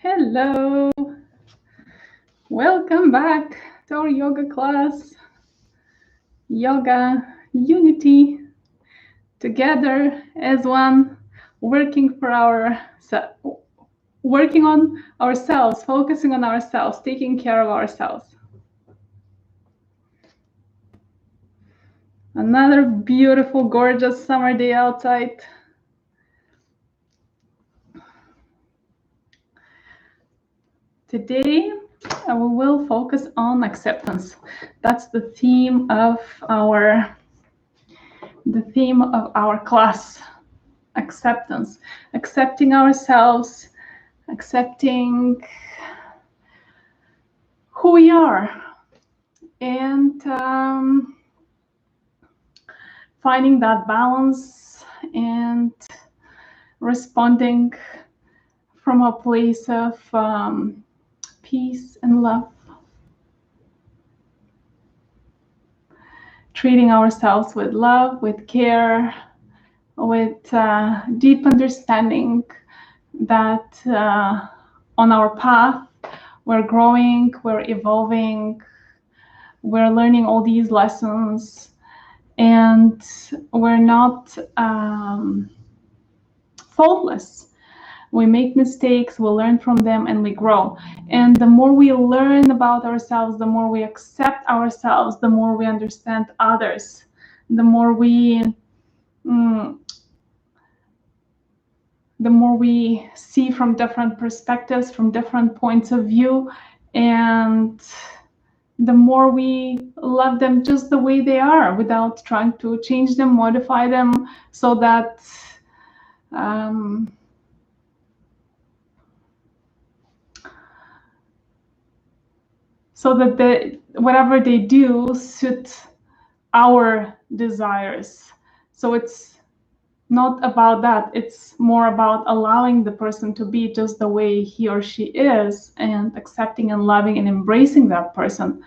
Hello, welcome back to our yoga class. Yoga unity together as one, working for working on ourselves, focusing on ourselves, taking care of ourselves. Another beautiful, gorgeous summer day outside. Today, we will focus on acceptance. That's the theme of our class. Acceptance, accepting ourselves, accepting who we are, and finding that balance and responding from a place of peace and love. Treating ourselves with love, with care, with deep understanding that on our path we're growing, we're evolving, we're learning all these lessons, and we're not faultless. We make mistakes, we learn from them, and we grow. And the more we learn about ourselves, the more we accept ourselves, the more we understand others, the more we see from different perspectives, from different points of view, and the more we love them just the way they are without trying to change them, modify them, so that whatever they do suit our desires. So it's not about that. It's more about allowing the person to be just the way he or she is, and accepting and loving and embracing that person.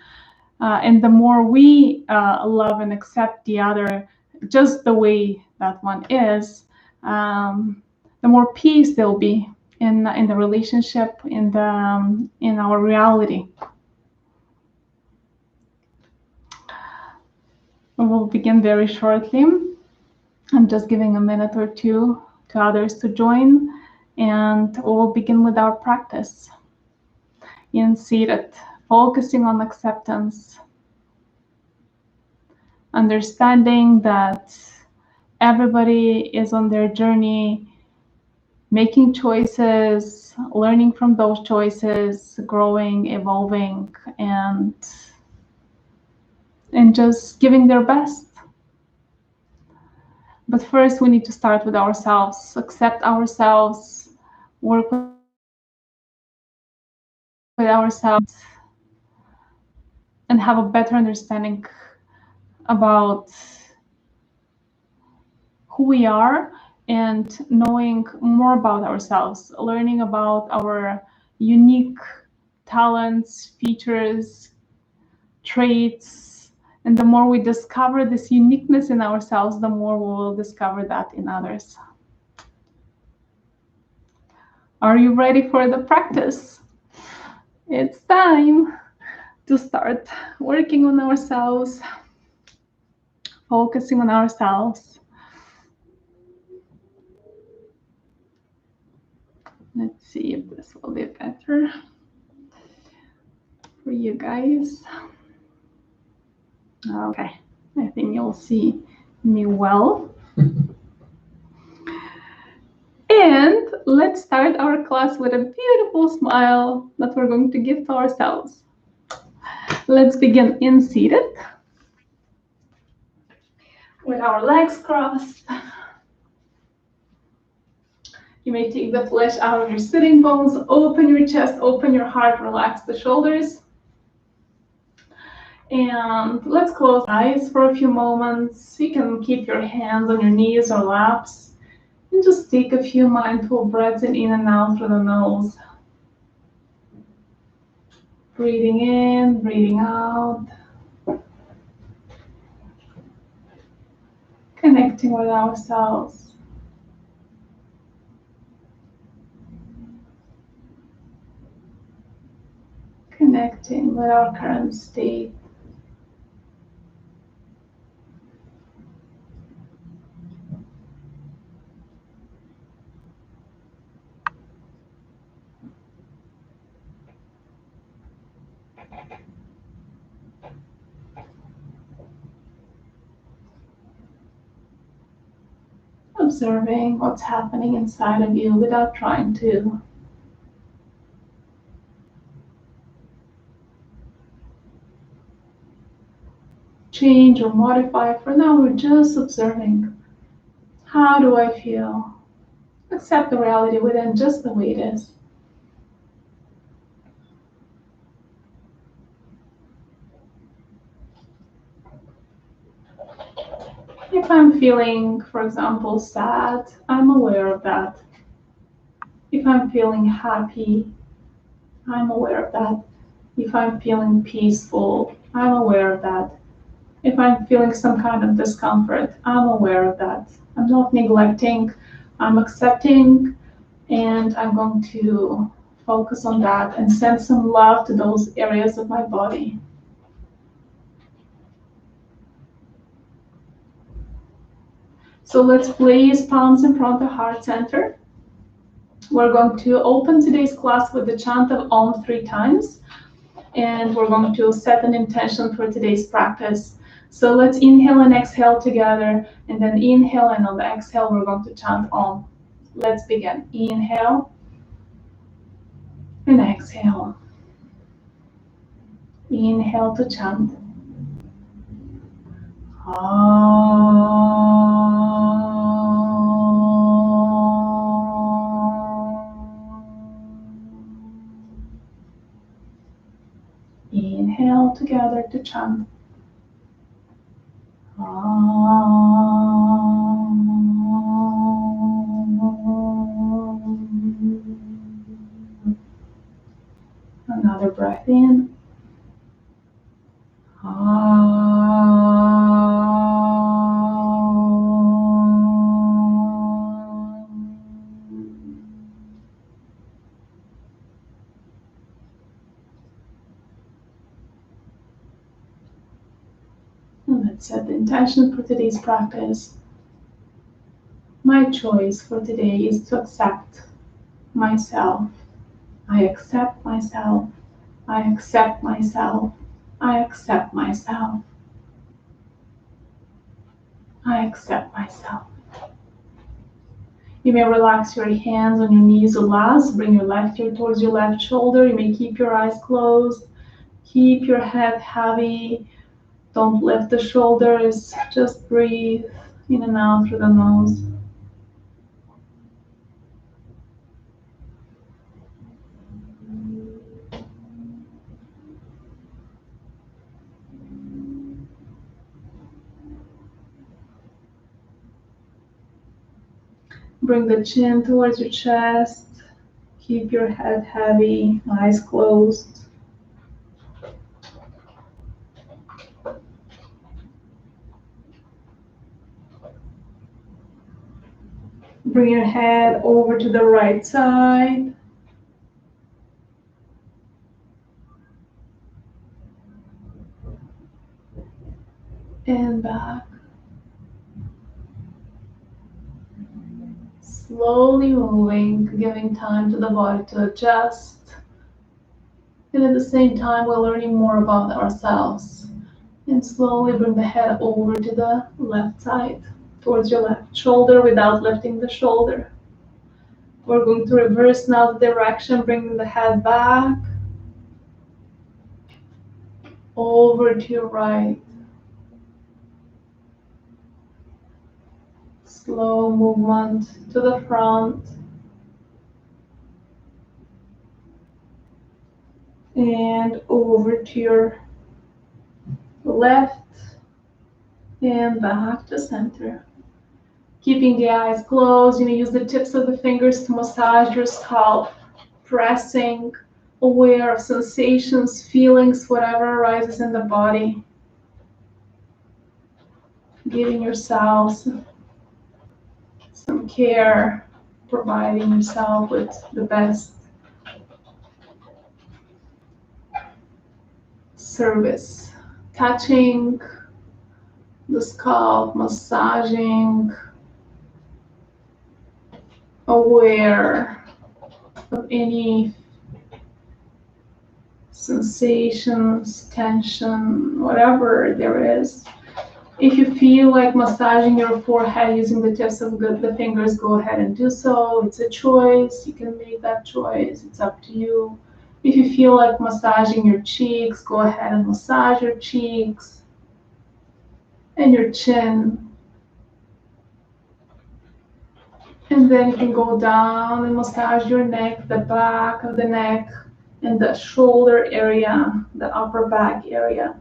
And the more we love and accept the other just the way that one is, the more peace there'll be in the relationship, in our reality. We'll begin very shortly. I'm just giving a minute or two to others to join, and we'll begin with our practice in seated, focusing on acceptance, understanding that everybody is on their journey, making choices, learning from those choices, growing, evolving, and just giving their best. But first, we need to start with ourselves, accept ourselves, work with ourselves, and have a better understanding about who we are, and knowing more about ourselves, learning about our unique talents, features, traits. And the more we discover this uniqueness in ourselves, the more we will discover that in others. Are you ready for the practice? It's time to start working on ourselves, focusing on ourselves. Let's see if this will be better for you guys. Okay, I think you'll see me well. And let's start our class with a beautiful smile that we're going to give to ourselves. Let's begin in seated, with our legs crossed. You may take the flesh out of your sitting bones, open your chest, open your heart, relax the shoulders. And let's close eyes for a few moments. You can keep your hands on your knees or laps, and just take a few mindful breaths in and out through the nose. Breathing in, breathing out. Connecting with ourselves. connecting with our current state. Observing what's happening inside of you without trying to change or modify. For now, we're just observing. How do I feel? Accept the reality within just the way it is. If I'm feeling, for example, sad, I'm aware of that. If I'm feeling happy, I'm aware of that. If I'm feeling peaceful, I'm aware of that. If I'm feeling some kind of discomfort, I'm aware of that. I'm not neglecting, I'm accepting, and I'm going to focus on that and send some love to those areas of my body. So let's place palms in front of the heart center. We're going to open today's class with the chant of Om 3 times, and we're going to set an intention for today's practice. So let's inhale and exhale together, and then inhale, and on the exhale, we're going to chant Om. Let's begin. Inhale and exhale. Inhale to chant. Inhale together to chant. Another breath in. And let's set the intention for today's practice. My choice for today is to accept myself. I accept myself. I accept myself. I accept myself. I accept myself. You may relax your hands on your knees or last. Bring your left ear towards your left shoulder. You may keep your eyes closed. Keep your head heavy. Don't lift the shoulders. Just breathe in and out through the nose. Bring the chin towards your chest. Keep your head heavy, eyes closed. Bring your head over to the right side. And back. Slowly moving, giving time to the body to adjust. And at the same time, we're learning more about ourselves. And slowly bring the head over to the left side, towards your left shoulder without lifting the shoulder. We're going to reverse now the direction, bringing the head back, over to your right. Slow movement to the front. And over to your left and back to center. Keeping the eyes closed, you may use the tips of the fingers to massage your scalp, pressing, aware of sensations, feelings, whatever arises in the body. Giving yourself some care, providing yourself with the best. service, touching the scalp, massaging, aware of any sensations, tension, whatever there is. If you feel like massaging your forehead using the tips of the fingers, go ahead and do so. It's a choice. You can make that choice. It's up to you. If you feel like massaging your cheeks, go ahead and massage your cheeks and your chin. And then you can go down and massage your neck, the back of the neck, and the shoulder area, the upper back area.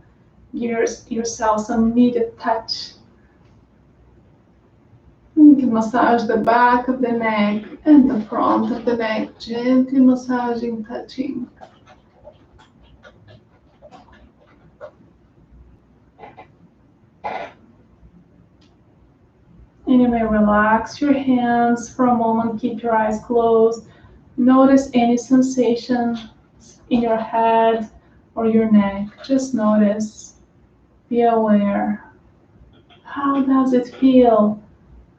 Give yourself some needed touch. You can massage the back of the neck and the front of the neck, gently massaging, touching. And you may relax your hands for a moment, keep your eyes closed. Notice any sensation in your head or your neck. Just notice, be aware. How does it feel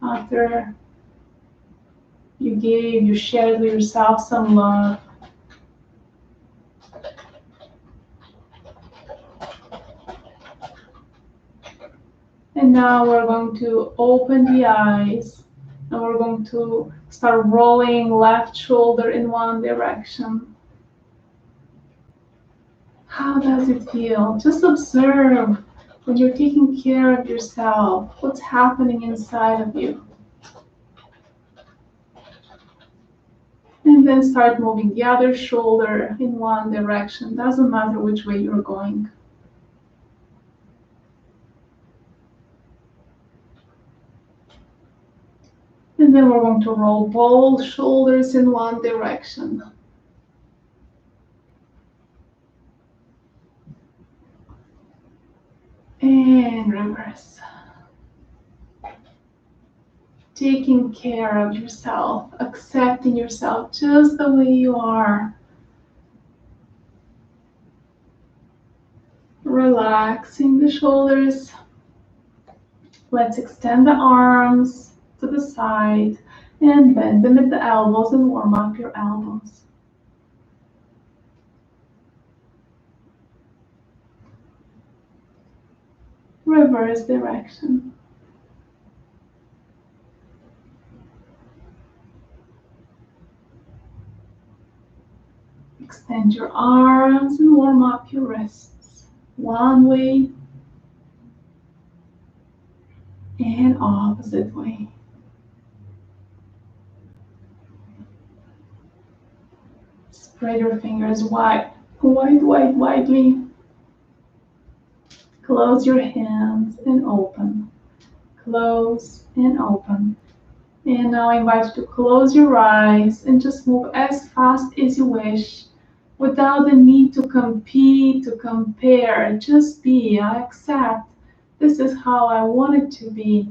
after you shared with yourself some love? And now we're going to open the eyes and we're going to start rolling left shoulder in one direction. How does it feel? Just observe when you're taking care of yourself, what's happening inside of you. And then start moving the other shoulder in one direction. Doesn't matter which way you're going. And then we're going to roll both shoulders in one direction. And reverse. Taking care of yourself, accepting yourself just the way you are. Relaxing the shoulders. Let's extend the arms to the side and bend them at the elbows and warm up your elbows. Reverse direction. Extend your arms and warm up your wrists. One way and opposite way. Spread your fingers widely. Close your hands and open. Close and open. And now I invite you to close your eyes and just move as fast as you wish without the need to compete, to compare. Just be, I accept. This is how I want it to be.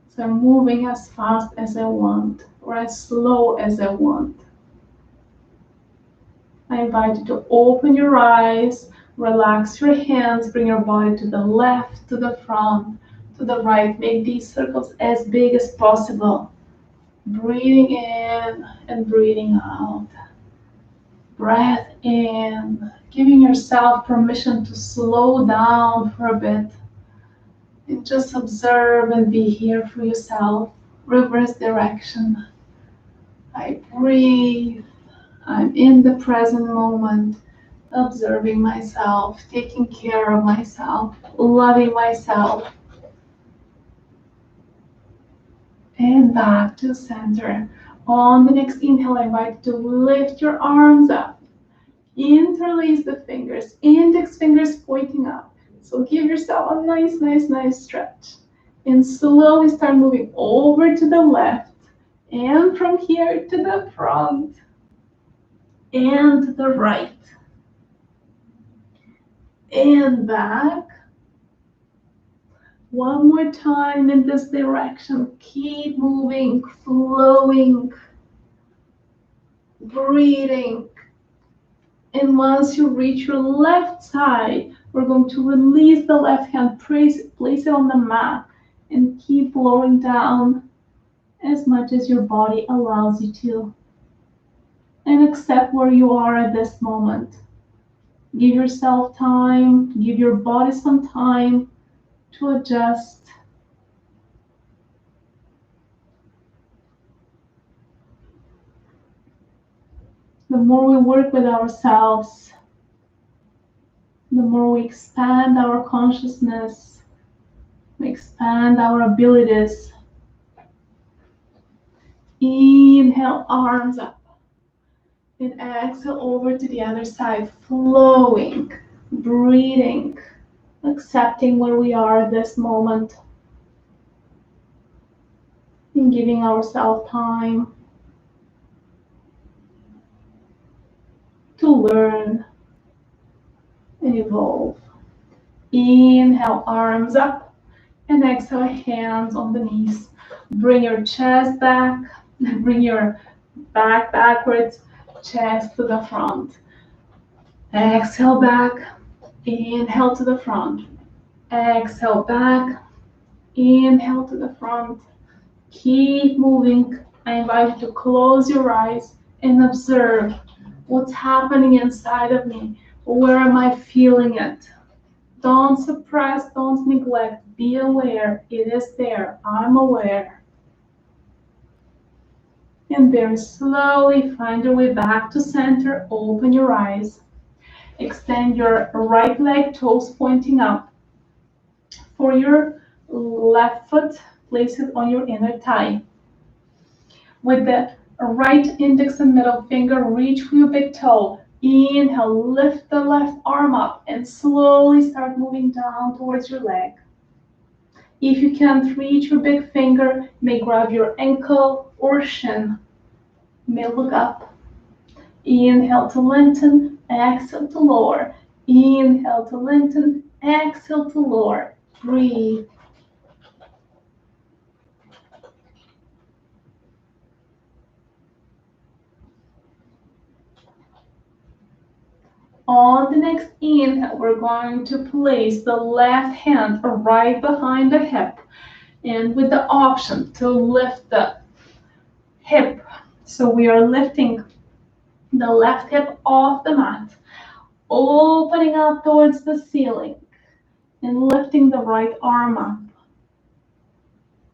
So I'm moving as fast as I want or as slow as I want. I invite you to open your eyes, relax your hands, bring your body to the left, to the front, to the right. Make these circles as big as possible. Breathing in and breathing out. Breath in, giving yourself permission to slow down for a bit. And just observe and be here for yourself. Reverse direction. I breathe. I'm in the present moment, observing myself, taking care of myself, loving myself. And back to center. On the next inhale, I invite you to lift your arms up. Interlace the fingers, index fingers pointing up. So give yourself a nice stretch. And slowly start moving over to the left. And from here to the front. And to the right. And back. One more time in this direction. Keep moving, flowing, breathing. And once you reach your left side, we're going to release the left hand, place it on the mat, and keep lowering down as much as your body allows you to. And accept where you are at this moment. Give yourself time, give your body some time to adjust. The more we work with ourselves, the more we expand our consciousness, we expand our abilities. Inhale, arms up. And exhale over to the other side, flowing, breathing, accepting where we are at this moment, and giving ourselves time to learn and evolve. Inhale, arms up, and exhale, hands on the knees. Bring your chest back, bring your back backwards, chest to the front. Exhale back, inhale to the front. Exhale back, inhale to the front. Keep moving. I invite you to close your eyes and observe what's happening inside of me. Where am I feeling it? Don't suppress, don't neglect. Be aware. It is there. I'm aware. And very slowly find your way back to center. Open your eyes. Extend your right leg, toes pointing up. For your left foot, place it on your inner thigh. With the right index and middle finger, reach for your big toe. Inhale, lift the left arm up and slowly start moving down towards your leg. If you can't reach your big finger, you may grab your ankle or shin. You may look up. Inhale to lengthen, exhale to lower. Inhale to lengthen, exhale to lower. Breathe. On the next inhale, we're going to place the left hand right behind the hip, and with the option to lift the hip. So we are lifting the left hip off the mat, opening up towards the ceiling, and lifting the right arm up.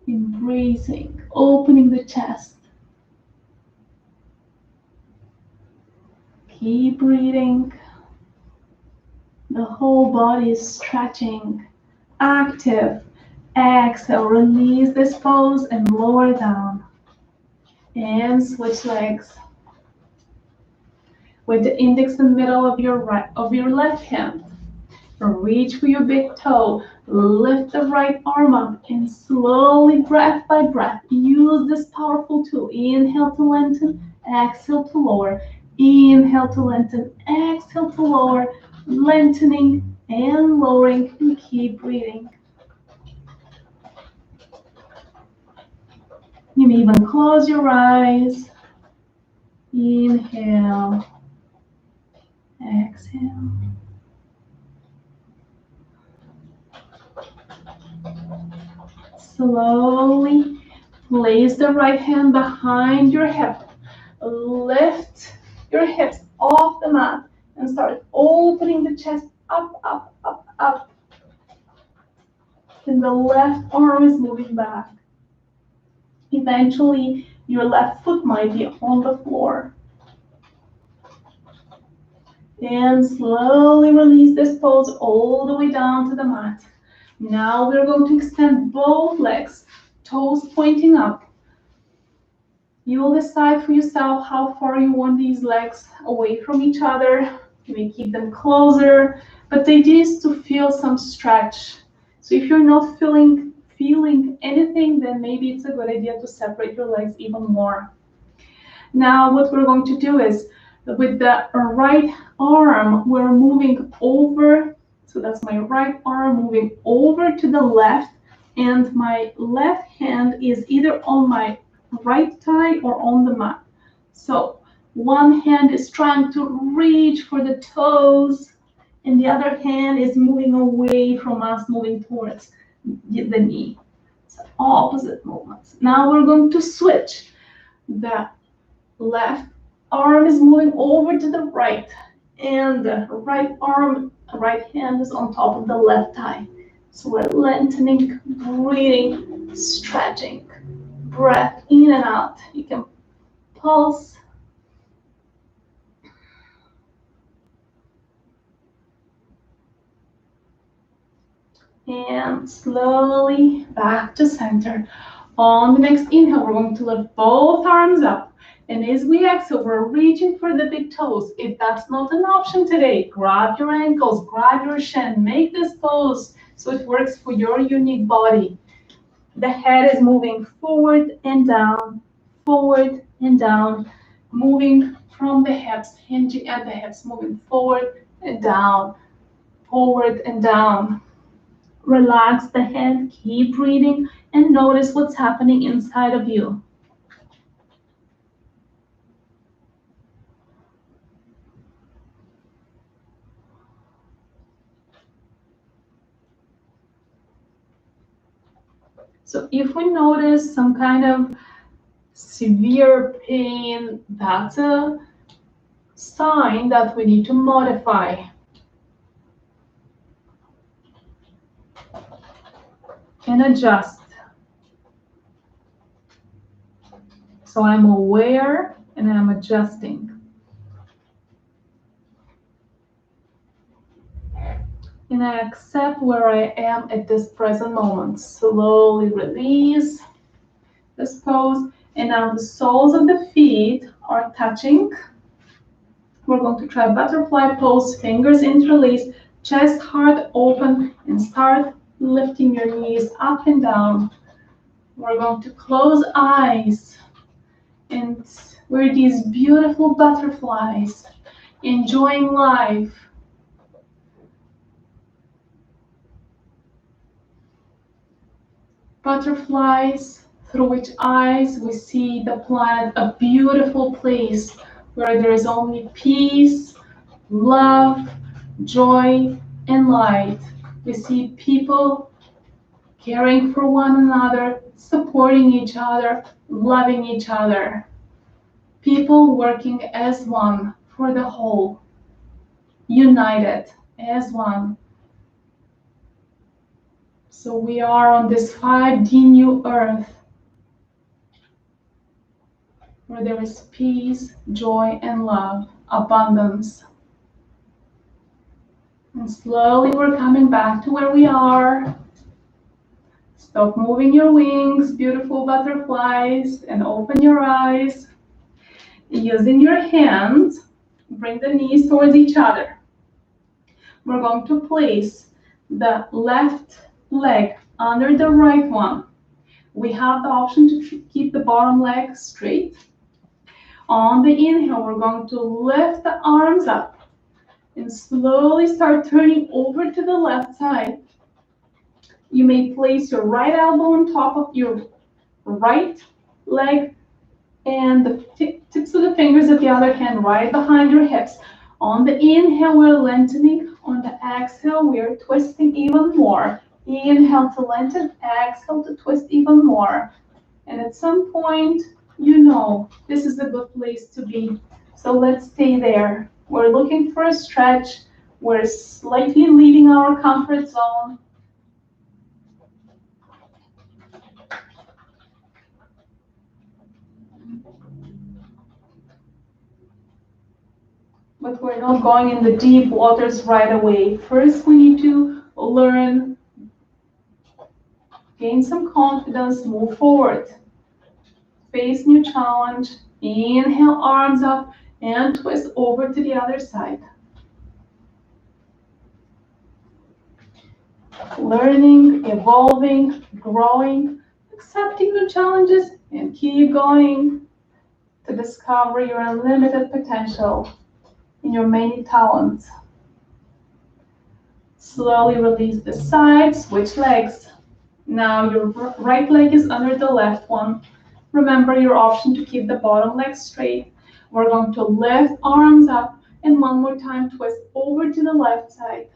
Embracing, opening the chest. Keep breathing. The whole body is stretching, active. Exhale, release this pose and lower down. And switch legs. With the index in the middle of your left hand, reach for your big toe. Lift the right arm up and slowly, breath by breath, use this powerful tool. Inhale to lengthen, exhale to lower. Inhale to lengthen, exhale to lower. Lengthening and lowering, and keep breathing. You may even close your eyes. Inhale, exhale. Slowly place the right hand behind your hip. Lift your hips off the mat and start opening the chest up, up, up, up. And the left arm is moving back. Eventually, your left foot might be on the floor. And slowly release this pose all the way down to the mat. Now we're going to extend both legs, toes pointing up. You'll decide for yourself how far you want these legs away from each other. You may keep them closer, but the idea is to feel some stretch. So if you're not feeling anything, then maybe it's a good idea to separate your legs even more. Now what we're going to do is, with the right arm, we're moving over. So that's my right arm moving over to the left, and my left hand is either on my right thigh or on the mat. So One hand is trying to reach for the toes, and the other hand is moving away from us, moving towards the knee. So opposite movements. Now we're going to switch. The left arm is moving over to the right, and the right hand is on top of the left thigh. So we're lengthening, breathing, stretching, breath in and out. You can pulse. And slowly back to center. On the next inhale, we're going to lift both arms up. And as we exhale, we're reaching for the big toes. If that's not an option today, grab your ankles, grab your shin, make this pose so it works for your unique body. The head is moving forward and down, moving from the hips, hinging at the hips, moving forward and down, forward and down. Relax the head, keep breathing, and notice what's happening inside of you. So if we notice some kind of severe pain, that's a sign that we need to modify and adjust. So I'm aware and I'm adjusting. And I accept where I am at this present moment. Slowly release this pose. And now the soles of the feet are touching. We're going to try butterfly pose, fingers interlace, chest, heart open, and start lifting your knees up and down. We're going to close eyes. And we're these beautiful butterflies, enjoying life. Butterflies, through which eyes we see the planet, a beautiful place where there is only peace, love, joy, and light. We see people caring for one another, supporting each other, loving each other. People working as one for the whole, united as one. So we are on this 5D new earth where there is peace, joy, and love, abundance. And slowly we're coming back to where we are. Stop moving your wings, beautiful butterflies, and open your eyes. Using your hands, bring the knees towards each other. We're going to place the left leg under the right one. We have the option to keep the bottom leg straight. On the inhale, we're going to lift the arms up and slowly start turning over to the left side. You may place your right elbow on top of your right leg and the tips of the fingers of the other hand right behind your hips. On the inhale, we're lengthening. On the exhale, we're twisting even more. Inhale to lengthen, exhale to twist even more. And at some point, you know this is a good place to be. So let's stay there. We're looking for a stretch. We're slightly leaving our comfort zone. But we're not going in the deep waters right away. First, we need to learn, gain some confidence, move forward. Face new challenge. Inhale, arms up, and twist over to the other side. Learning, evolving, growing, accepting new challenges, and keep going to discover your unlimited potential in your many talents. Slowly release the side, switch legs. Now your right leg is under the left one. Remember your option to keep the bottom leg straight. We're going to lift arms up, and one more time, twist over to the left side.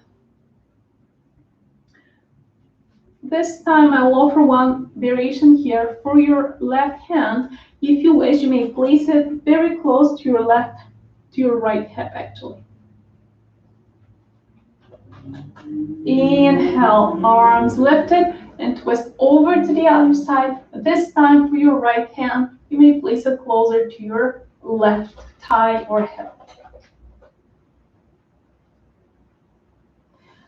This time I'll offer one variation here for your left hand. If you wish, you may place it very close to your right hip actually. Inhale, arms lifted, and twist over to the other side. This time for your right hand, you may place it closer to your left thigh or hip.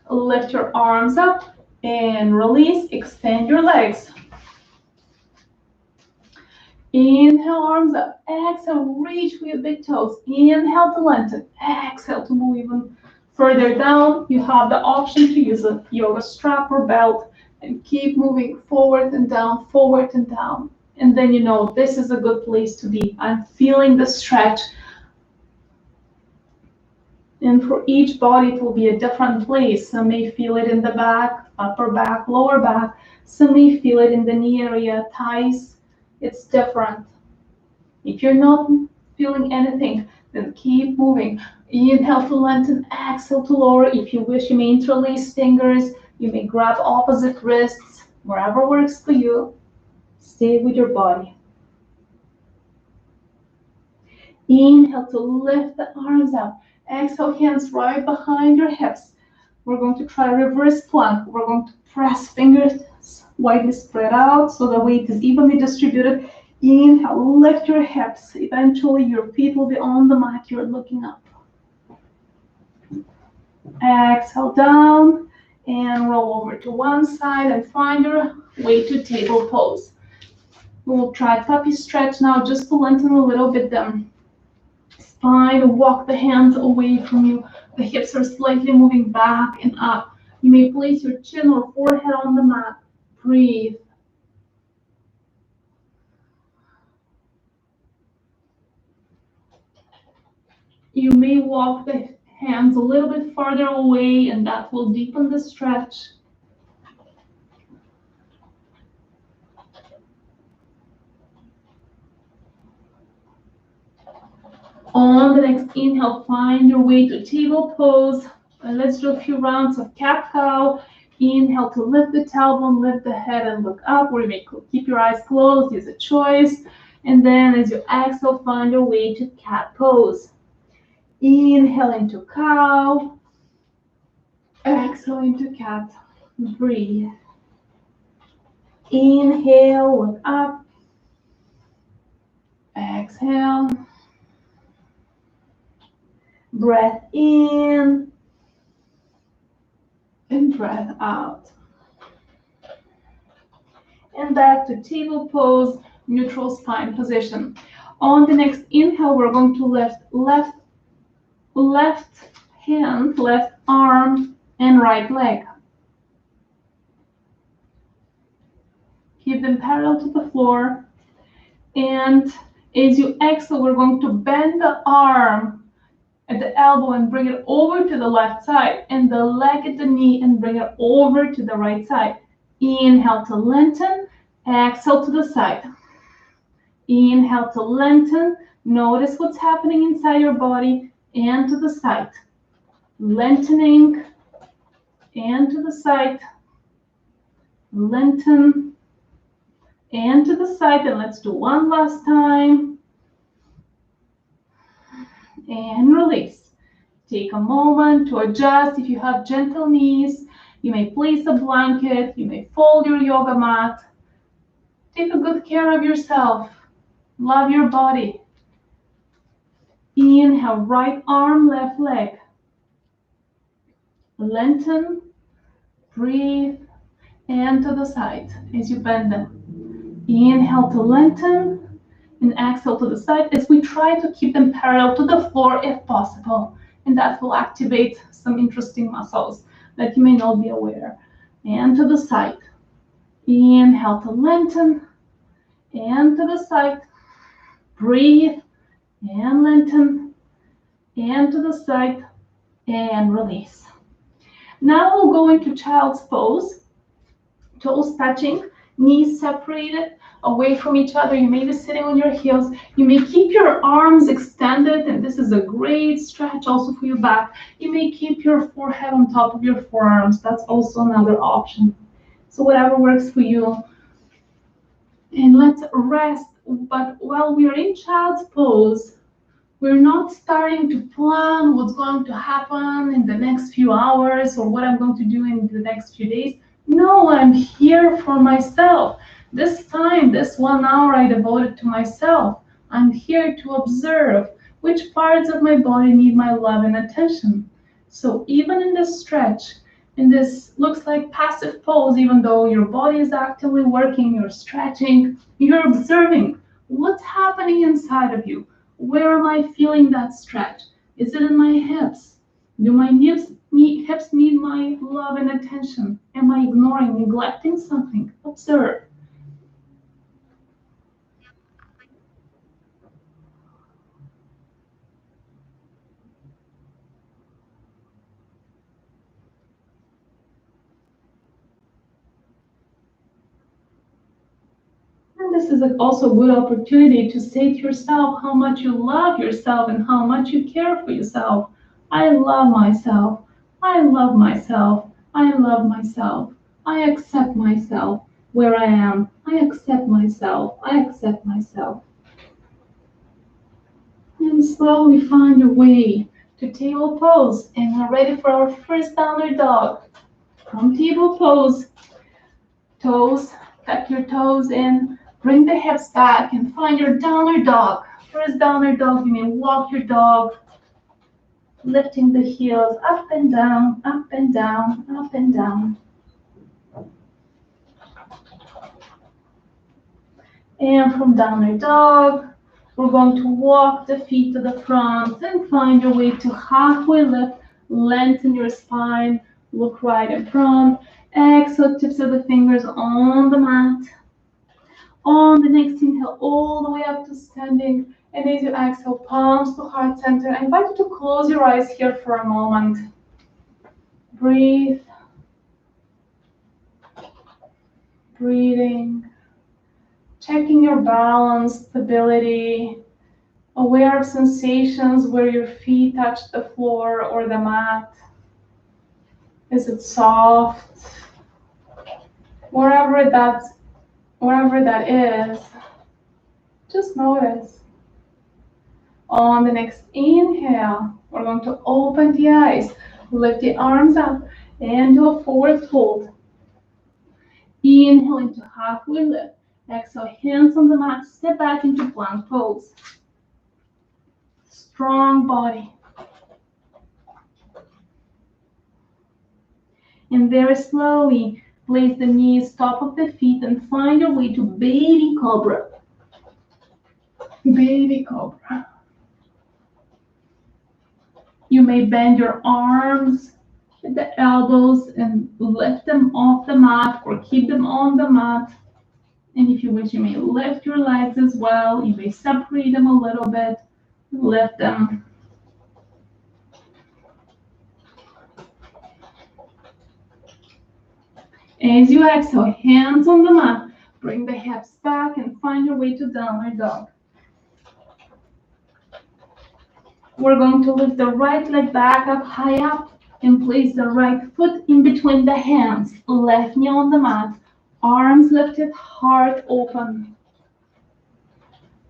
Lift your arms up and release, extend your legs. Inhale, arms up. Exhale, reach for your big toes. Inhale to lengthen. Exhale to move even further down. You have the option to use a yoga strap or belt and keep moving forward and down, forward and down. And then you know this is a good place to be. I'm feeling the stretch. And for each body, it will be a different place. Some may feel it in the back, upper back, lower back. Some may feel it in the knee area, thighs. It's different. If you're not feeling anything, then keep moving. Inhale to lengthen, exhale to lower. If you wish, you may interlace fingers. You may grab opposite wrists, wherever works for you. Stay with your body. Inhale to lift the arms up. Exhale, hands right behind your hips. We're going to try reverse plank. We're going to press fingers widely spread out so the weight is evenly distributed. Inhale, lift your hips. Eventually, your feet will be on the mat. You're looking up. Exhale down and roll over to one side and find your way to table pose. We'll try puppy stretch now just to lengthen a little bit the spine. Walk the hands away from you. The hips are slightly moving back and up. You may place your chin or forehead on the mat. Breathe. You may walk the hands a little bit farther away, and that will deepen the stretch. On the next inhale, find your way to table pose. And let's do a few rounds of cat-cow. Inhale to lift the tailbone, lift the head and look up, or you may keep your eyes closed, use a choice. And then as you exhale, find your way to cat pose. Inhale into cow. Exhale into cat. Breathe. Inhale, look up. Exhale. Breath in and breath out. And back to table pose, neutral spine position. On the next inhale, we're going to lift left hand, left arm, and right leg. Keep them parallel to the floor. And as you exhale, we're going to bend the arm at the elbow and bring it over to the left side, and the leg at the knee and bring it over to the right side. Inhale to lengthen, exhale to the side. Inhale to lengthen, notice what's happening inside your body, and to the side. Lengthening, and to the side. Lengthen, and to the side, and let's do one last time. And release. Take a moment to adjust. If you have gentle knees, you may place a blanket, you may fold your yoga mat. Take a good care of yourself. Love your body. Inhale, right arm, left leg. Lengthen, breathe, and to the side as you bend them. Inhale to lengthen, and exhale to the side as we try to keep them parallel to the floor if possible. And that will activate some interesting muscles that you may not be aware. And to the side. Inhale to lengthen, and to the side. Breathe, and lengthen, and to the side, and release. Now we'll go into child's pose, toes touching. knees separated away from each other. You may be sitting on your heels. You may keep your arms extended, and this is a great stretch also for your back. You may keep your forehead on top of your forearms. That's also another option. So whatever works for you. And let's rest. But while we are in child's pose, we're not starting to plan what's going to happen in the next few hours or what I'm going to do in the next few days. No, I'm here for myself. This time, this 1 hour I devoted to myself. I'm here to observe which parts of my body need my love and attention. So even in this stretch, in this looks like passive pose, even though your body is actively working, you're stretching, you're observing what's happening inside of you. Where am I feeling that stretch? Is it in my hips? Do my hips need my love and attention? Am I ignoring, neglecting something? Observe. And this is also a good opportunity to say to yourself how much you love yourself and how much you care for yourself. I love myself. I love myself. I love myself. I accept myself where I am. I accept myself. I accept myself. And slowly find your way to table pose. And we're ready for our first downward dog. From table pose, toes, tuck your toes in, bring the hips back and find your downward dog. First downward dog, you may walk your dog, lifting the heels up and down, up and down, up and down. And from downward dog, we're going to walk the feet to the front and find your way to halfway lift. Lengthen your spine, look right in front. Exhale, tips of the fingers on the mat. On the next inhale, all the way up to standing. And as you exhale, palms to heart center. I invite you to close your eyes here for a moment. Breathe. Breathing. Checking your balance, stability. Aware of sensations where your feet touch the floor or the mat. Is it soft? Wherever that is, just notice. On the next inhale, we're going to open the eyes, lift the arms up, and do a forward fold. Inhale into halfway lift. Exhale, hands on the mat, step back into plank pose. Strong body. And very slowly, place the knees top of the feet and find your way to baby cobra. Baby cobra. You may bend your arms at the elbows and lift them off the mat or keep them on the mat. And if you wish, you may lift your legs as well. You may separate them a little bit, lift them. As you exhale, hands on the mat, bring the hips back and find your way to downward dog. We're going to lift the right leg back up, high up, and place the right foot in between the hands. Left knee on the mat, arms lifted, heart open.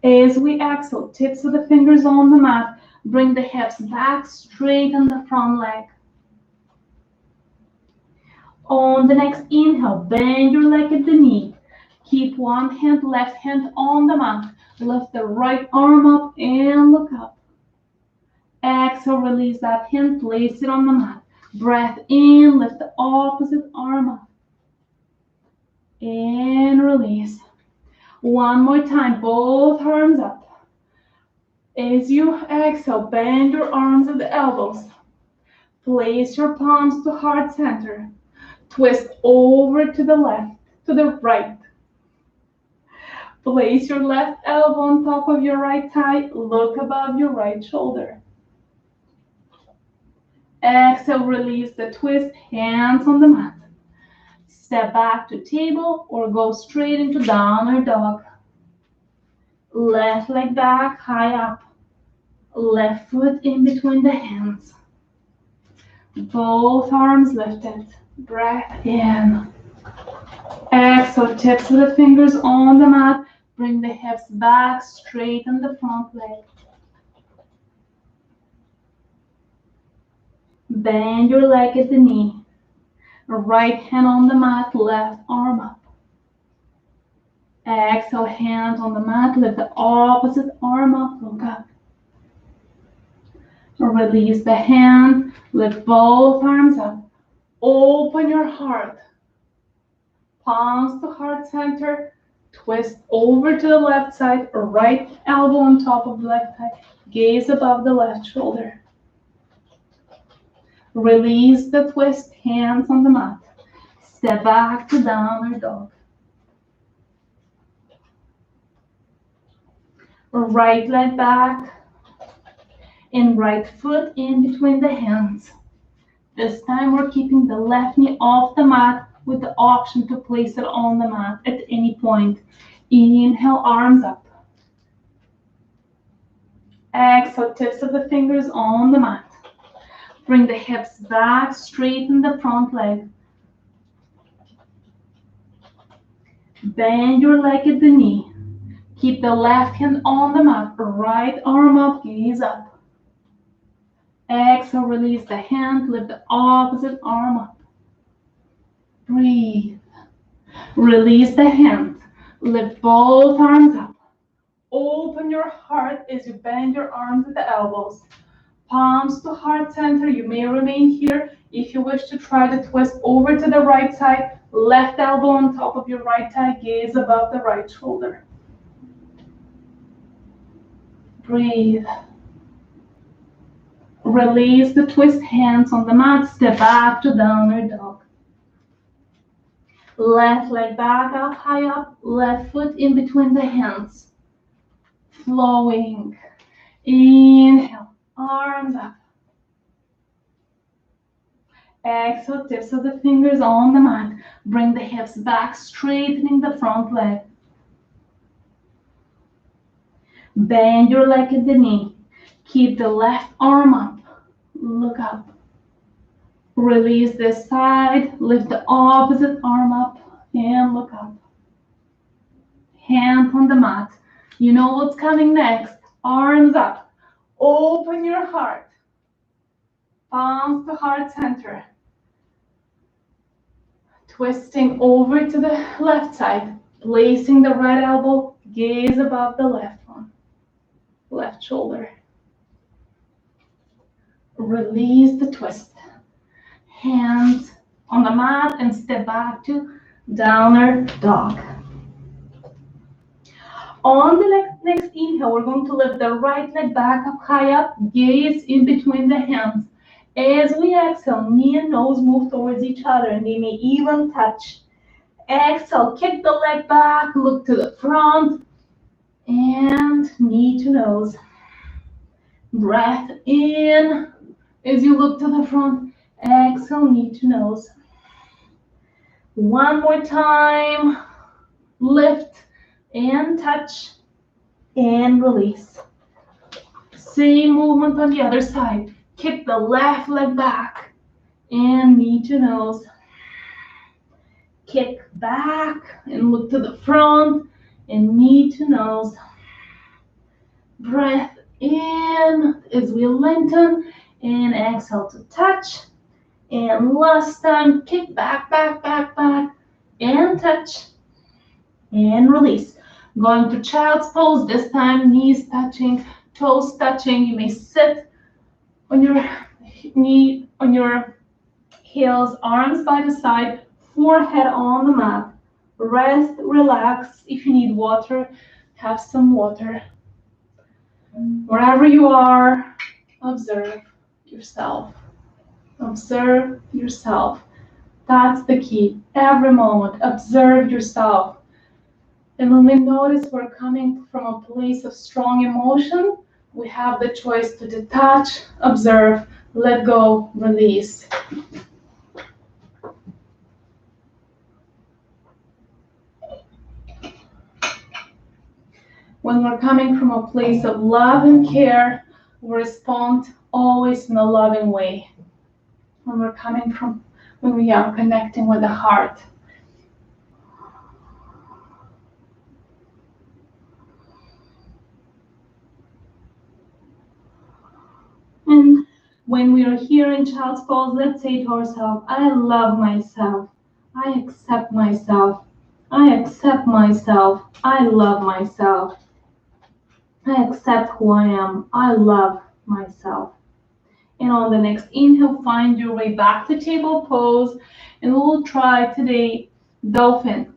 As we exhale, tips of the fingers on the mat, bring the hips back, straighten the front leg. On the next inhale, bend your leg at the knee. Keep one hand, left hand on the mat. Lift the right arm up and look up. Exhale, release that hand, place it on the mat. Breath in, lift the opposite arm up. And release. One more time, both arms up. As you exhale, bend your arms at the elbows. Place your palms to heart center. Twist over to the left, to the right. Place your left elbow on top of your right thigh. Look above your right shoulder. Exhale, release the twist, hands on the mat. Step back to table or go straight into downward dog. Left leg back, high up. Left foot in between the hands. Both arms lifted. Breath in. Exhale, tips of the fingers on the mat. Bring the hips back, straighten the front leg. Bend your leg at the knee. Right hand on the mat, left arm up. Exhale, hands on the mat, lift the opposite arm up, look up. Release the hand, lift both arms up. Open your heart. Palms to heart center. Twist over to the left side, right elbow on top of the left thigh. Gaze above the left shoulder. Release the twist, hands on the mat. Step back to downward dog. Right leg back and right foot in between the hands. This time we're keeping the left knee off the mat with the option to place it on the mat at any point. Inhale, arms up. Exhale, tips of the fingers on the mat. Bring the hips back, straighten the front leg. Bend your leg at the knee. Keep the left hand on the mat, right arm up, gaze up. Exhale, release the hand, lift the opposite arm up. Breathe. Release the hand, lift both arms up. Open your heart as you bend your arms at the elbows. Palms to heart center. You may remain here. If you wish to try to twist over to the right side, left elbow on top of your right thigh, gaze above the right shoulder. Breathe. Release the twist, hands on the mat, step back to downward dog. Left leg back up, high up, left foot in between the hands. Flowing. Inhale, arms up. Exhale, tips of the fingers on the mat. Bring the hips back, straightening the front leg. Bend your leg at the knee. Keep the left arm up. Look up. Release this side. Lift the opposite arm up and look up. Hand on the mat. You know what's coming next. Arms up. Open your heart. Palms to heart center. Twisting over to the left side. Placing the right elbow. Gaze above the left one. Left shoulder. Release the twist. Hands on the mat and step back to downward dog. On the next inhale, we're going to lift the right leg back up, high up, gaze in between the hands. As we exhale, knee and nose move towards each other and they may even touch. Exhale, kick the leg back, look to the front, and knee to nose. Breath in as you look to the front. Exhale, knee to nose. One more time. Lift and touch and release. Same movement on the other side. Kick the left leg back and knee to nose. Kick back and look to the front and knee to nose. Breath in as we lengthen and exhale to touch. And last time, kick back, back, back, back, and touch, and release. Going to child's pose, this time knees touching, toes touching. You may sit on your knee, on your heels, arms by the side, forehead on the mat. Rest, relax. If you need water, have some water. Wherever you are, observe yourself. Observe yourself. That's the key. Every moment, observe yourself. And when we notice we're coming from a place of strong emotion, we have the choice to detach, observe, let go, release. When we're coming from a place of love and care, we respond always in a loving way. When we're coming from, when we are connecting with the heart. And when we are here in child's pose, let's say to ourselves, I love myself. I accept myself. I accept myself. I love myself. I accept who I am. I love myself. And on the next inhale, find your way back to table pose. And we'll try today dolphin.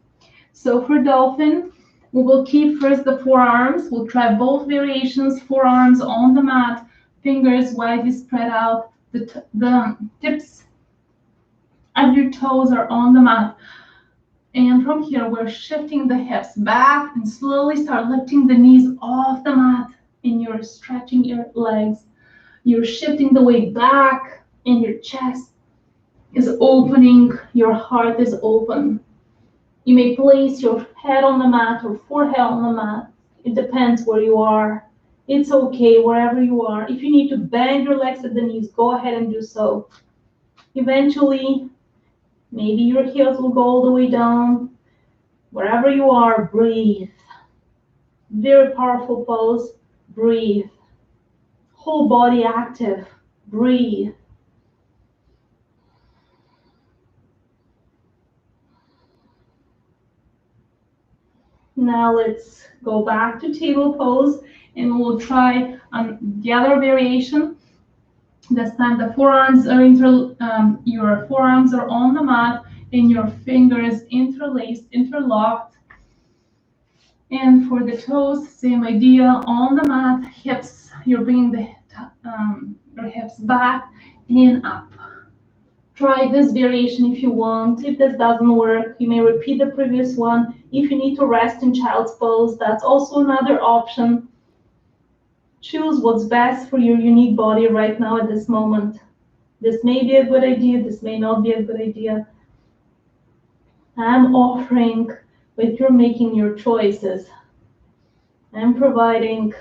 So for dolphin, we will keep first the forearms. We'll try both variations, forearms on the mat, fingers widely spread out. The tips of your toes are on the mat. And from here, we're shifting the hips back and slowly start lifting the knees off the mat. And you're stretching your legs. You're shifting the weight back, and your chest is opening. Your heart is open. You may place your head on the mat or forehead on the mat. It depends where you are. It's okay wherever you are. If you need to bend your legs at the knees, go ahead and do so. Eventually, maybe your heels will go all the way down. Wherever you are, breathe. Very powerful pose. Breathe. Whole body active. Breathe. Now let's go back to table pose, and we'll try the other variation. This time the forearms are your forearms are on the mat and your fingers interlaced, interlocked. And for the toes, same idea, on the mat, hips, you're bringing your hips back and up. Try this variation if you want. If this doesn't work, you may repeat the previous one. If you need to rest in child's pose, that's also another option. Choose what's best for your unique body right now at this moment. This may be a good idea, this may not be a good idea. I'm offering, but you're making your choices. I'm providing,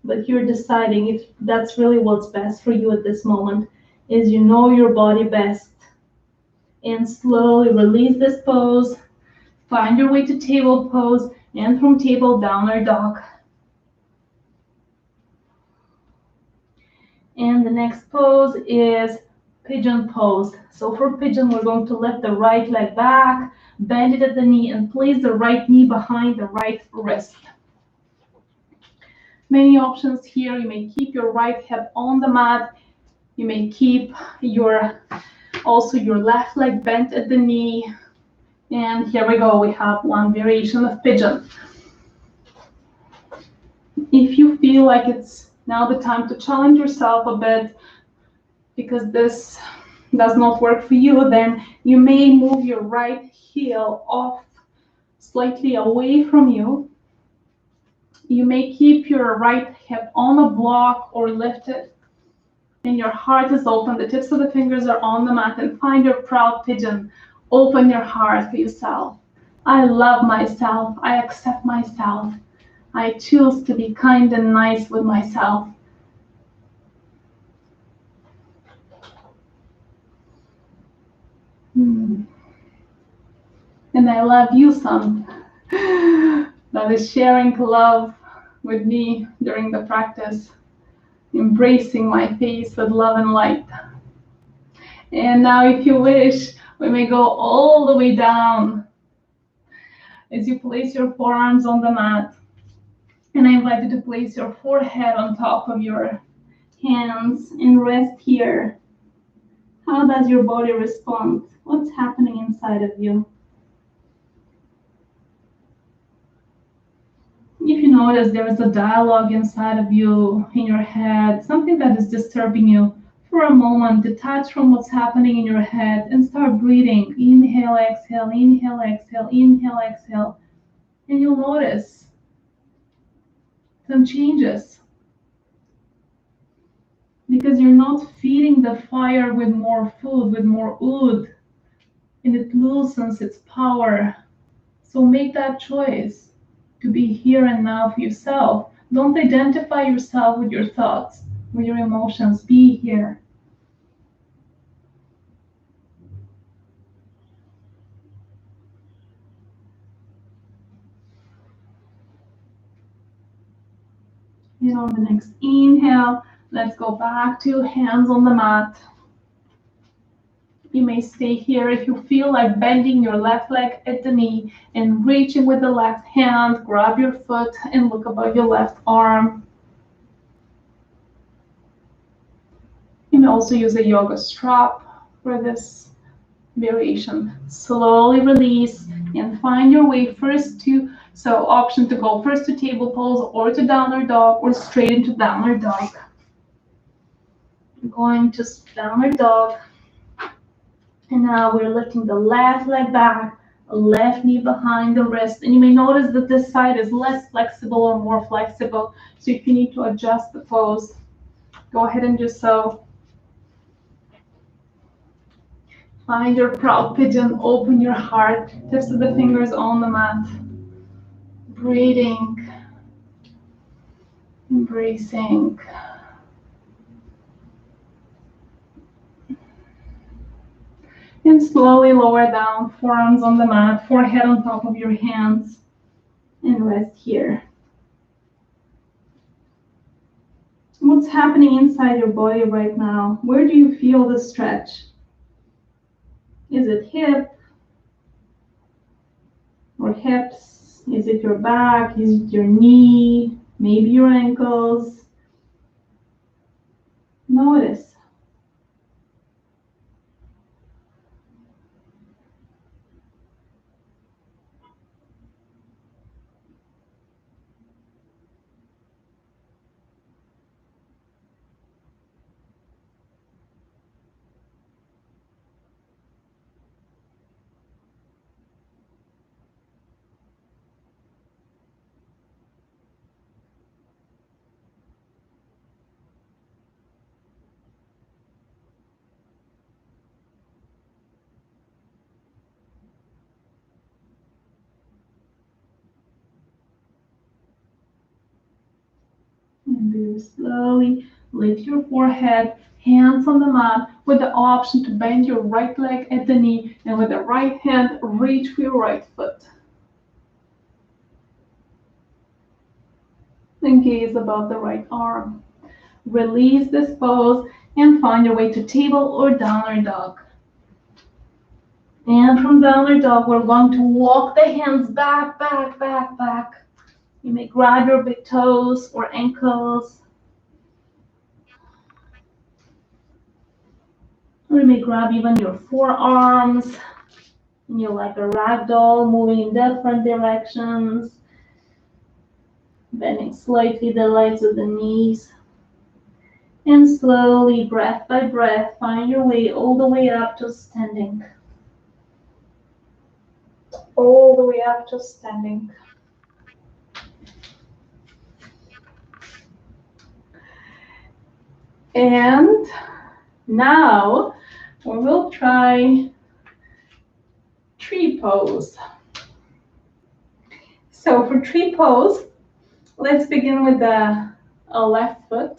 but you're deciding if that's really what's best for you at this moment. Is you know your body best. And slowly release this pose. Find your way to table pose, and from table, downward dog. And the next pose is pigeon pose. So for pigeon, we're going to lift the right leg back, bend it at the knee, and place the right knee behind the right wrist. Many options here. You may keep your right hip on the mat. You may keep also your left leg bent at the knee. And here we go. We have one variation of pigeon. If you feel like it's now the time to challenge yourself a bit because this does not work for you, then you may move your right heel off slightly away from you. You may keep your right hip on a block or lift it. And your heart is open, the tips of the fingers are on the mat, and find your proud pigeon. Open your heart for yourself. I love myself. I accept myself. I choose to be kind and nice with myself. And I love you, son. That is sharing love with me during the practice. Embracing my face with love and light. And now, if you wish, we may go all the way down as you place your forearms on the mat. And I invite you to place your forehead on top of your hands and rest here. How does your body respond? What's happening inside of you? If you notice there is a dialogue inside of you, in your head, something that is disturbing you, for a moment, detach from what's happening in your head and start breathing. Inhale, exhale, inhale, exhale, inhale, exhale. And you'll notice some changes. Because you're not feeding the fire with more food, with more oud, and it loosens its power. So make that choice. to be here and now for yourself. Don't identify yourself with your thoughts, with your emotions. Be here. And on the next inhale, let's go back to hands on the mat. You may stay here if you feel like bending your left leg at the knee and reaching with the left hand. Grab your foot and look above your left arm. You may also use a yoga strap for this variation. Slowly release and find your way first to, so option to go first to table pose or to downward dog or straight into downward dog. Going to downward dog. And now we're lifting the left leg back, left knee behind the wrist. And you may notice that this side is less flexible or more flexible. So if you need to adjust the pose, go ahead and do so. Find your proud pigeon, open your heart, tips of the fingers on the mat. Breathing, embracing. And slowly lower down, forearms on the mat, forehead on top of your hands, and rest here. What's happening inside your body right now? Where do you feel the stretch? Is it hip or hips? Is it your back? Is it your knee? Maybe your ankles? Notice. And very slowly lift your forehead, hands on the mat, with the option to bend your right leg at the knee, and with the right hand, reach for your right foot. And gaze above the right arm. Release this pose and find your way to table or downward dog. And from downward dog, we're going to walk the hands back, back, back, back. You may grab your big toes or ankles. Or you may grab even your forearms. And you're like a rag doll, moving in different directions. Bending slightly the legs of the knees. And slowly, breath by breath, find your way all the way up to standing. All the way up to standing. And now we will try tree pose. So for tree pose, let's begin with the left foot.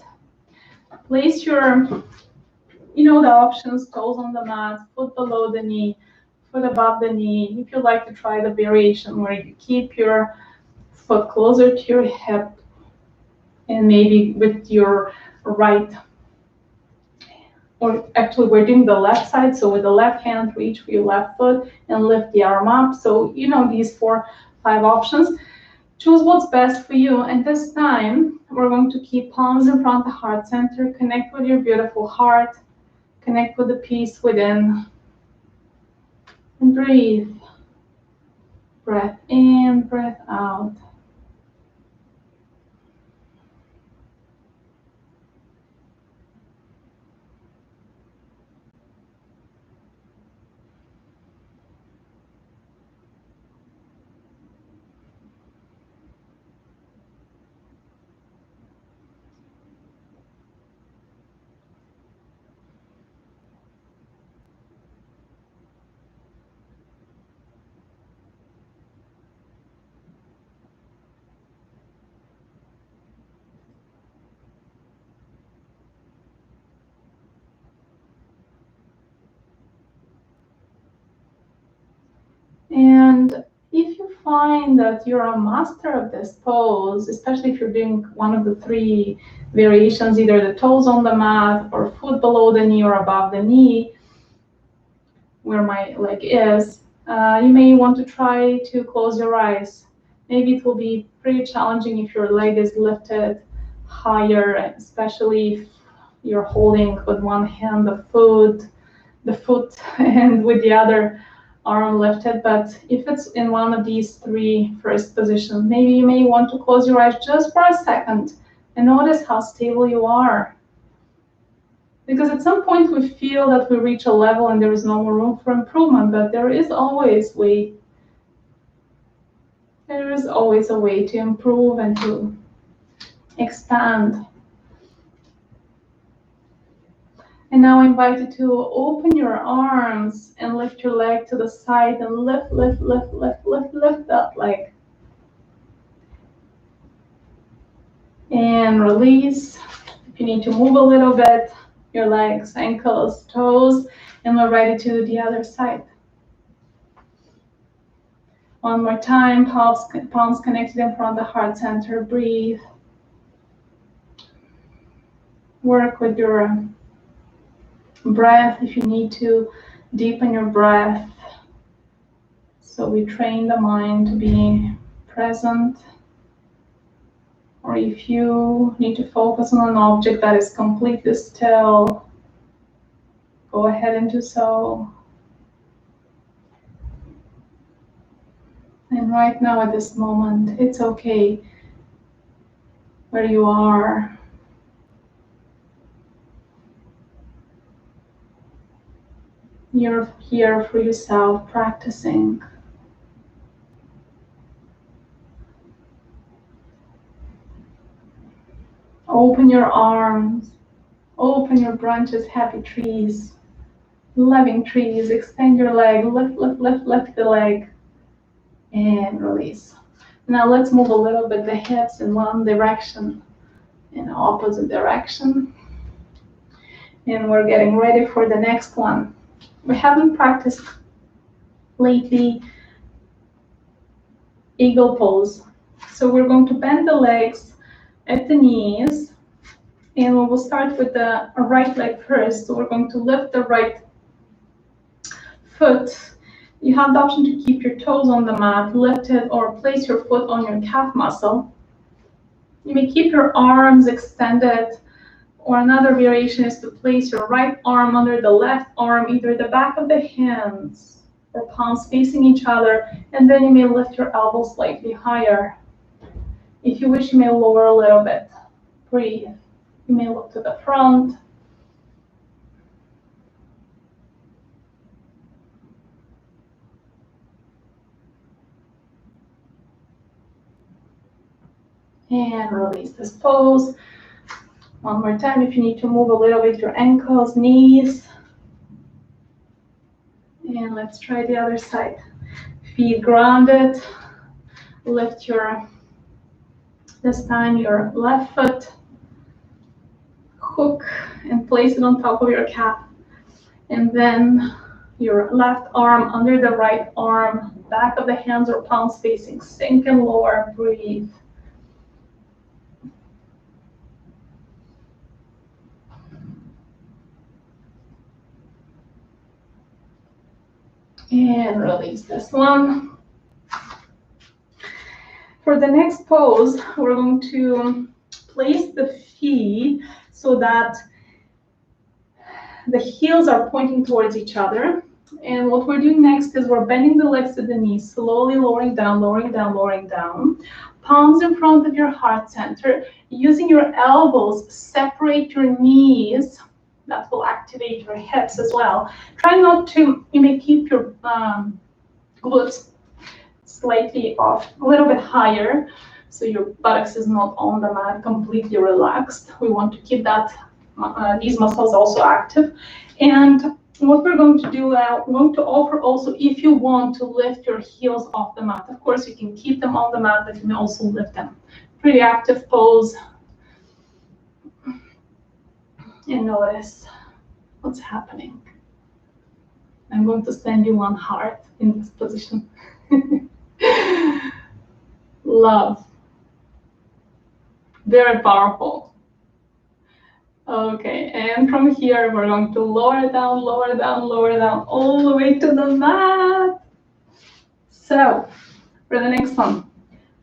Place your, the options, toes on the mat, foot below the knee, foot above the knee. If you like to try the variation where you keep your foot closer to your hip and maybe with your right, or actually we're doing the left side, so with the left hand, reach for your left foot and lift the arm up. So these 4-5 options. Choose what's best for you. And this time, we're going to keep palms in front of the heart center. Connect with your beautiful heart. Connect with the peace within. And breathe. Breath in, breath out. And if you find that you're a master of this pose, especially if you're doing one of the three variations, either the toes on the mat or foot below the knee or above the knee, where my leg is, you may want to try to close your eyes. Maybe it will be pretty challenging if your leg is lifted higher, especially if you're holding with one hand the foot and with the other arm lifted. But if it's in one of these three first positions, maybe you may want to close your eyes just for a second and notice how stable you are. Because at some point we feel that we reach a level and there is no more room for improvement, but there is always a way to improve and to expand. And now I invite you to open your arms and lift your leg to the side and lift that leg. And release. If you need to move a little bit, your legs, ankles, toes, and we're ready to do the other side. One more time, palms connected in front of the heart center. Breathe. Work with your breath if you need to. Deepen your breath. So we train the mind to be present. Or if you need to focus on an object that is completely still, go ahead and do so. And right now at this moment, it's okay where you are. You're here for yourself, practicing. Open your arms, open your branches, happy trees, loving trees. Extend your leg, lift the leg, and release. Now let's move a little bit the hips in one direction, in opposite direction. And we're getting ready for the next one. We haven't practiced lately eagle pose. So we're going to bend the legs at the knees, and we will start with the right leg first. So we're going to lift the right foot. You have the option to keep your toes on the mat lifted or place your foot on your calf muscle. You may keep your arms extended, or another variation is to place your right arm under the left arm, either the back of the hands or palms facing each other, and then you may lift your elbows slightly higher. If you wish, you may lower a little bit. Breathe. You may look to the front. And release this pose. One more time, if you need to move a little bit your ankles, knees. And let's try the other side. Feet grounded. Lift this time your left foot. Hook and place it on top of your calf. And then your left arm under the right arm, back of the hands or palms facing, sink and lower, breathe. And release this one. For the next pose, we're going to place the feet so that the heels are pointing towards each other. And what we're doing next is we're bending the legs to the knees, slowly lowering down, lowering down, lowering down. Palms in front of your heart center. Using your elbows, separate your knees. That will activate your hips as well. Try not to, you may keep your glutes slightly off, a little bit higher, so your buttocks is not on the mat, completely relaxed. We want to keep that these muscles also active. And what we're going to do, we're going to offer also, if you want to lift your heels off the mat. Of course, you can keep them on the mat, but you can also lift them. Pretty active pose. And notice what's happening. I'm going to send you one heart in this position. Love. Very powerful. Okay, and from here, we're going to lower down, lower down, lower down, all the way to the mat. So, for the next one,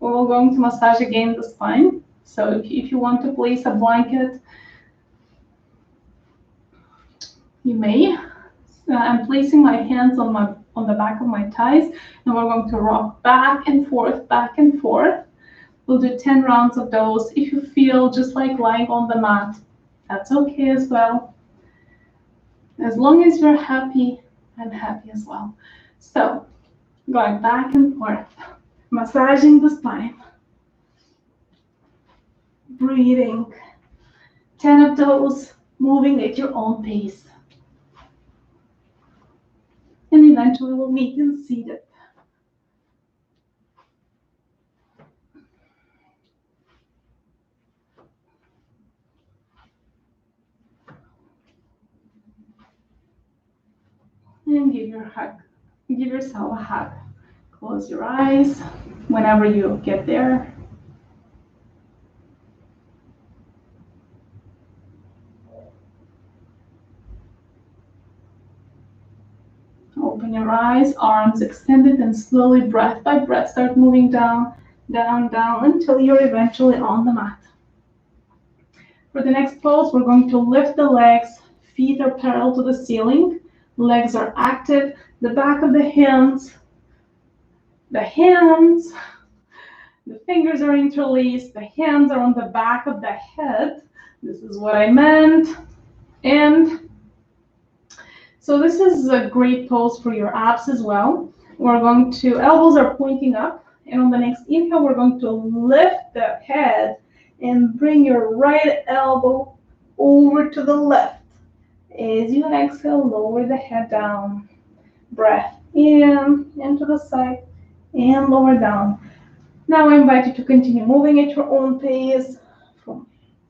we're going to massage again the spine. So if you want to place a blanket, you may. So I'm placing my hands on the back of my thighs, and we're going to rock back and forth, back and forth. We'll do 10 rounds of those. If you feel just like lying on the mat, that's okay as well. As long as you're happy, I'm happy as well. So going back and forth, massaging the spine, breathing, 10 of those, moving at your own pace. And eventually we'll meet in seated. And give yourself a hug. Close your eyes whenever you get there. Open your eyes, arms extended, and slowly, breath by breath, start moving down, down, down, until you're eventually on the mat. For the next pose, we're going to lift the legs, feet are parallel to the ceiling, legs are active, the back of the hands, the fingers are interlaced, the hands are on the back of the head. This is what I meant. And so this is a great pose for your abs as well. We're going to, elbows are pointing up, and on the next inhale, we're going to lift the head and bring your right elbow over to the left. As you exhale, lower the head down. Breath in, into the side, and lower down. Now I invite you to continue moving at your own pace from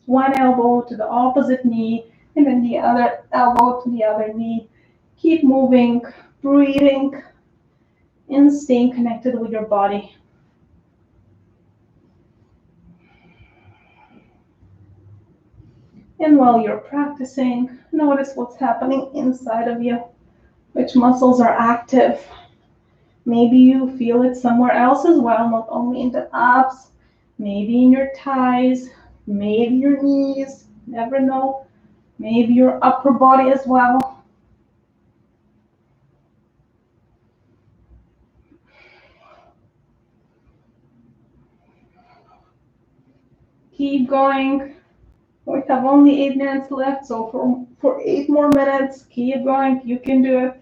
one elbow to the opposite knee, and then the other elbow to the other knee. Keep moving, breathing, and staying connected with your body. And while you're practicing, notice what's happening inside of you, which muscles are active. Maybe you feel it somewhere else as well, not only in the abs, maybe in your thighs, maybe your knees, never know, maybe your upper body as well. Keep going. We have only 8 minutes left, so for 8 more minutes, keep going. You can do it.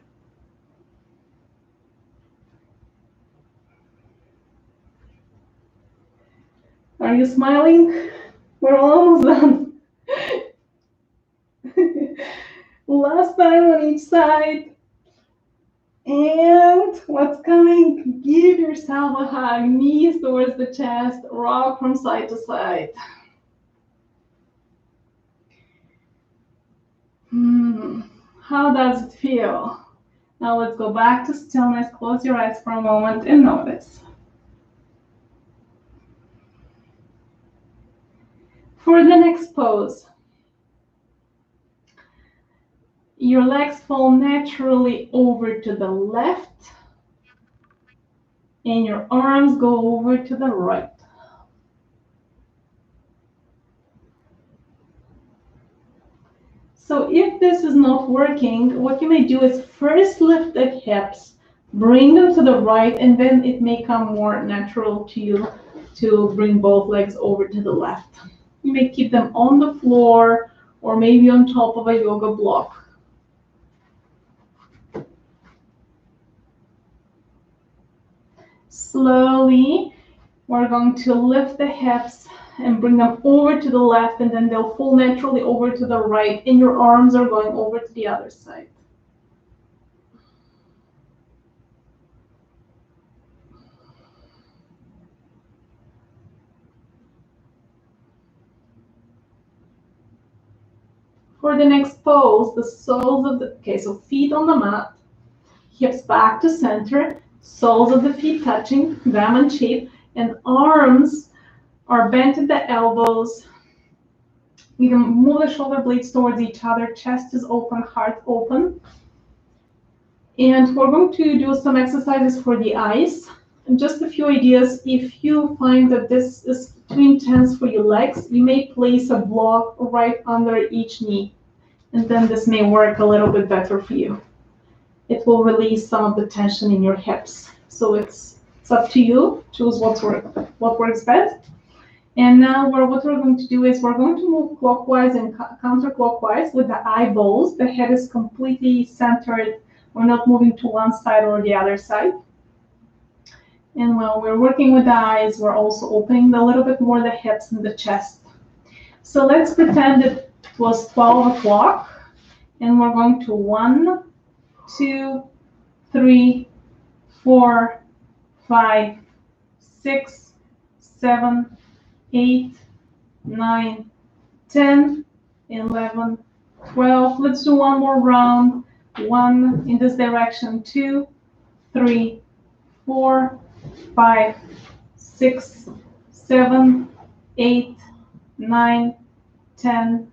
Are you smiling? We're almost done. Last time on each side. And what's coming? Give yourself a hug. Knees towards the chest. Rock from side to side. How does it feel? Now let's go back to stillness. Close your eyes for a moment and notice. For the next pose, your legs fall naturally over to the left and your arms go over to the right. So if this is not working, what you may do is first lift the hips, bring them to the right, and then it may come more natural to you to bring both legs over to the left. You may keep them on the floor or maybe on top of a yoga block. Slowly, we're going to lift the hips and bring them over to the left, and then they'll fall naturally over to the right, and your arms are going over to the other side. For the next pose, the soles of the, so feet on the mat, Hips back to center, soles of the feet touching, diamond shape, and arms are bent at the elbows. You can move the shoulder blades towards each other, chest is open, heart open. And we're going to do some exercises for the eyes. And just a few ideas. If you find that this is too intense for your legs, you may place a block right under each knee. And then this may work a little bit better for you. It will release some of the tension in your hips. So it's up to you. Choose what works best. And now what we're going to do is we're going to move clockwise and counterclockwise with the eyeballs. The head is completely centered. We're not moving to one side or the other side. And while we're working with the eyes, we're also opening a little bit more the hips and the chest. So let's pretend it was 12 o'clock. And we're going to 1, 2, 3, 4, 5, 6, 7, 8, 9, 10, 11, 12. Let's do one more round. 1 in this direction, 2, 3, 4, 5, 6, 7, 8, 9, 10,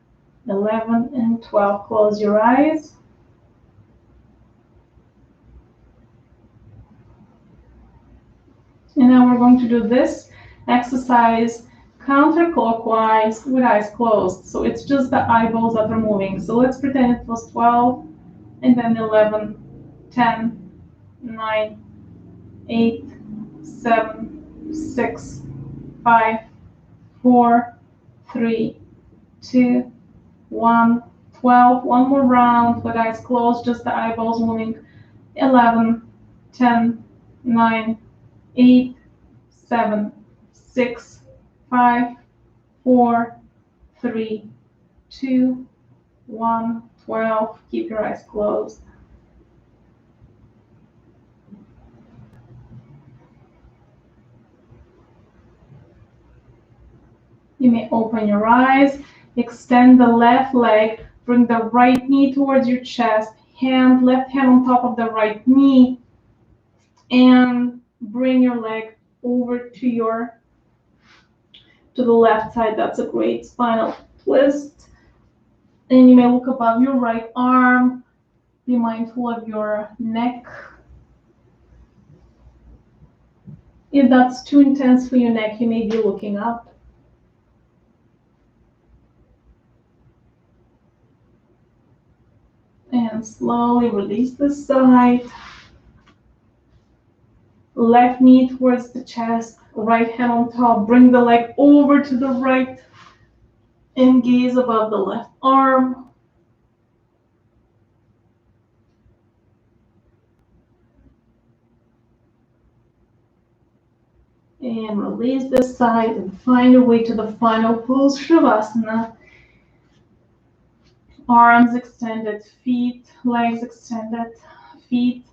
11, and 12. Close your eyes. And now we're going to do this exercise counterclockwise with eyes closed. So it's just the eyeballs that are moving. So let's pretend it was 12, and then 11, 10, 9, 8, 7, 6, 5, 4, 3, 2, 1, 12. One more round with eyes closed, just the eyeballs moving. 11, 10, 9, 8, 7, 6, 5, 4, 3, 2, 1, 12. Keep your eyes closed. You may open your eyes, extend the left leg, bring the right knee towards your chest, left hand on top of the right knee, and bring your leg over to the left side. That's a great spinal twist. And you may look above your right arm. Be mindful of your neck. If that's too intense for your neck, you may be looking up. And slowly release the side. Left knee towards the chest, right hand on top. Bring the leg over to the right and gaze above the left arm. And release this side and find your way to the final pose, Shavasana. Arms extended, legs extended, feet.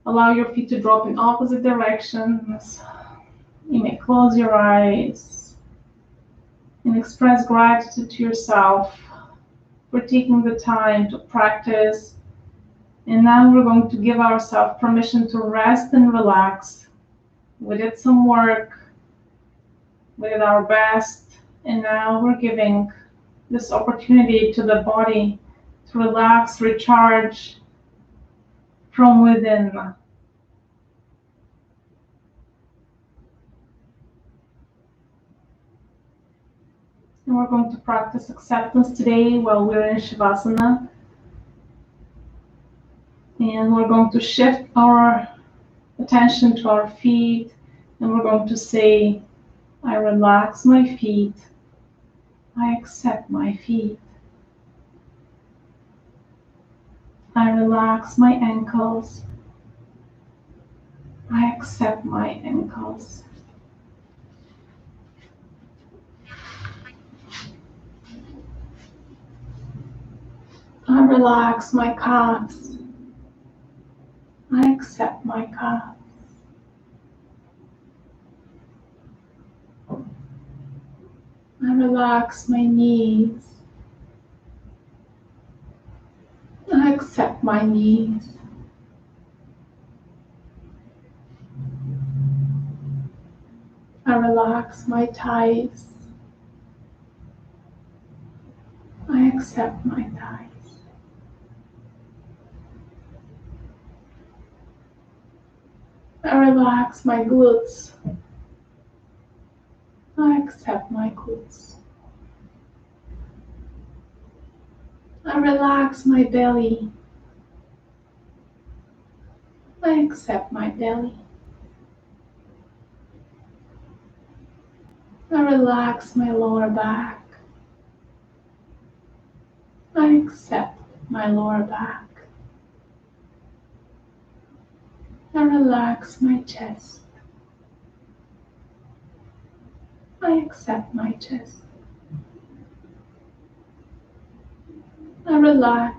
Allow your feet to drop in opposite directions. You may close your eyes and express gratitude to yourself for taking the time to practice. And now we're going to give ourselves permission to rest and relax. We did some work, we did our best, and now we're giving this opportunity to the body to relax, recharge from within. And we're going to practice acceptance today while we're in Shavasana. And we're going to shift our attention to our feet, and we're going to say, I relax my feet. I accept my feet. I relax my ankles. I accept my ankles. I relax my calves. I accept my calves. I relax my knees. I accept my knees. relax my thighs. I accept my thighs. I relax my glutes. I accept my glutes. I relax my belly. I accept my belly. I relax my lower back. I accept my lower back. I relax my chest. I accept my chest. I relax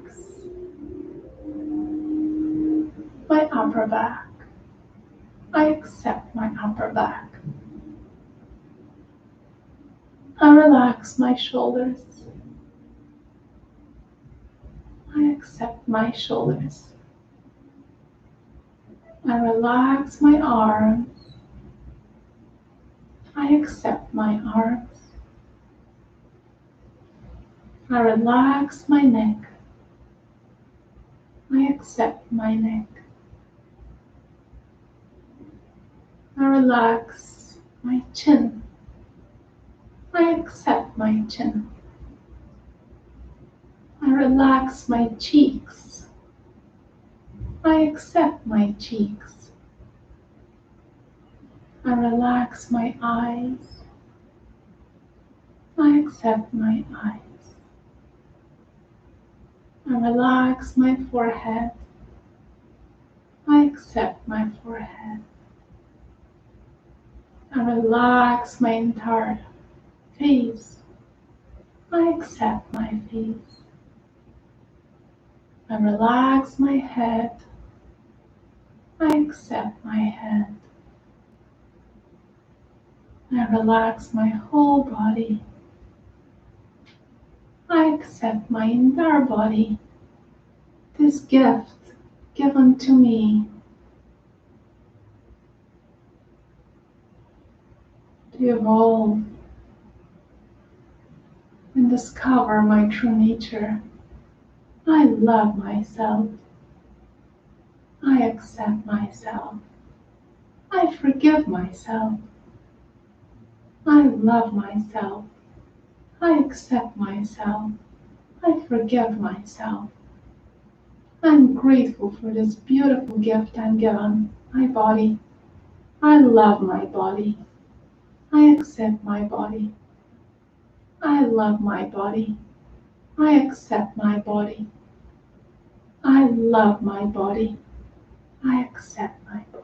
my upper back. I accept my upper back. I relax my shoulders. I accept my shoulders. I relax my arms. I accept my arms. I relax my neck. I accept my neck. I relax my chin. I accept my chin. I relax my cheeks. I accept my cheeks. I relax my eyes. I accept my eyes. I relax my forehead. I accept my forehead. I relax my entire face. I accept my face. I relax my head. I accept my head. I relax my whole body. I accept my entire body. This gift given to me to evolve and discover my true nature. I love myself. I accept myself. I forgive myself. I love myself. I accept myself. I forgive myself. I'm grateful for this beautiful gift I'm given, my body. I love my body. I accept my body. I love my body. I accept my body. I love my body. I accept my body.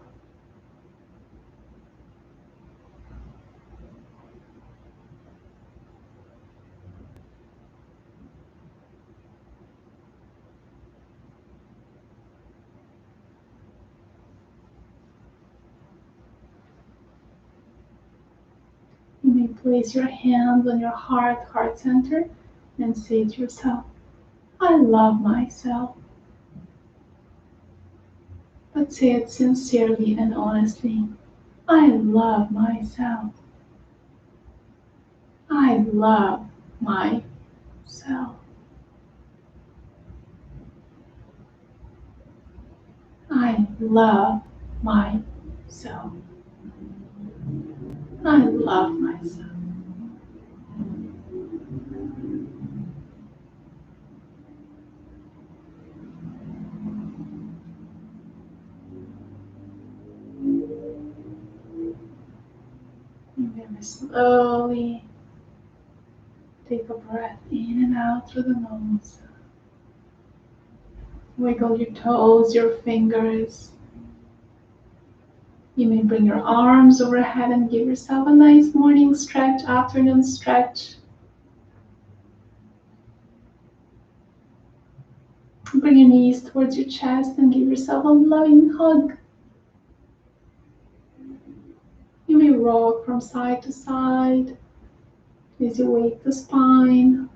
You may place your hands on your heart center, and say to yourself, I love myself. But say it sincerely and honestly. I love myself. I love myself. I love myself. I love myself. And very slowly take a breath in and out through the nose. Wiggle your toes, your fingers. You may bring your arms overhead and give yourself a nice morning stretch, afternoon stretch. Bring your knees towards your chest and give yourself a loving hug. You may rock from side to side as you wake the spine.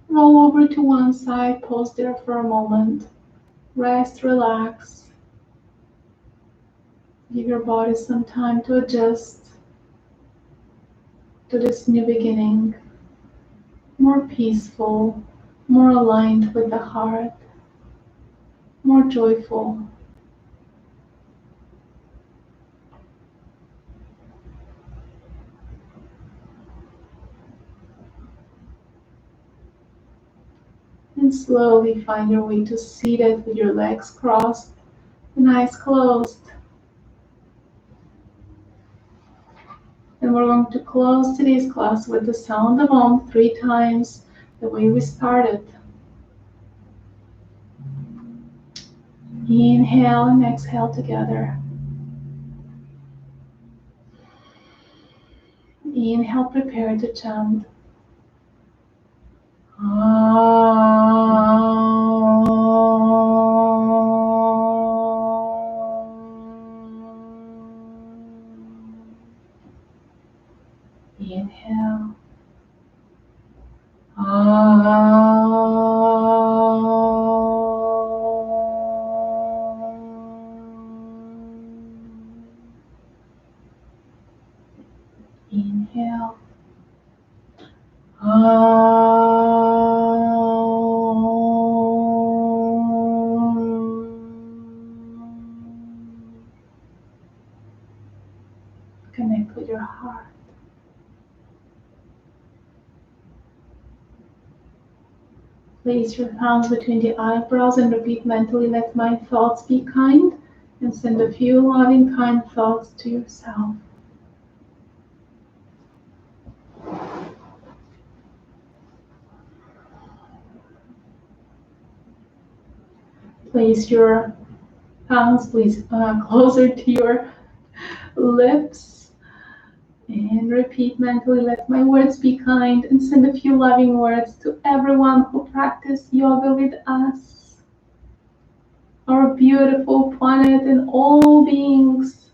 Roll over to one side, pause there for a moment. Rest, relax. Give your body some time to adjust. to this new beginning, more peaceful, more aligned with the heart, more joyful. And slowly find your way to seated with your legs crossed and eyes closed. And we're going to close today's class with the sound of Om 3 times, the way we started. Inhale and exhale together. Inhale, prepare to chant. Inhale. Inhale. Connect with your heart. Place your hands between the eyebrows and repeat mentally, let my thoughts be kind, and send a few loving, kind thoughts to yourself. Place your hands, please, closer to your lips and repeat mentally, let my words be kind, and send a few loving words to everyone who practice yoga with us, our beautiful planet and all beings.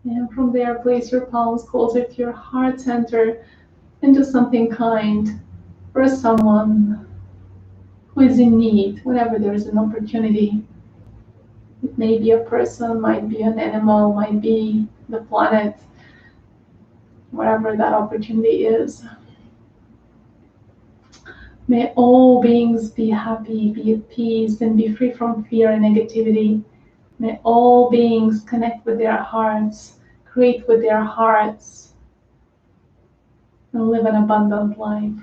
And from there, place your palms closer to your heart center and do something kind for someone who is in need, whenever there is an opportunity. It may be a person, might be an animal, might be the planet, whatever that opportunity is. May all beings be happy, be at peace, and be free from fear and negativity. May all beings connect with their hearts, create with their hearts, and live an abundant life.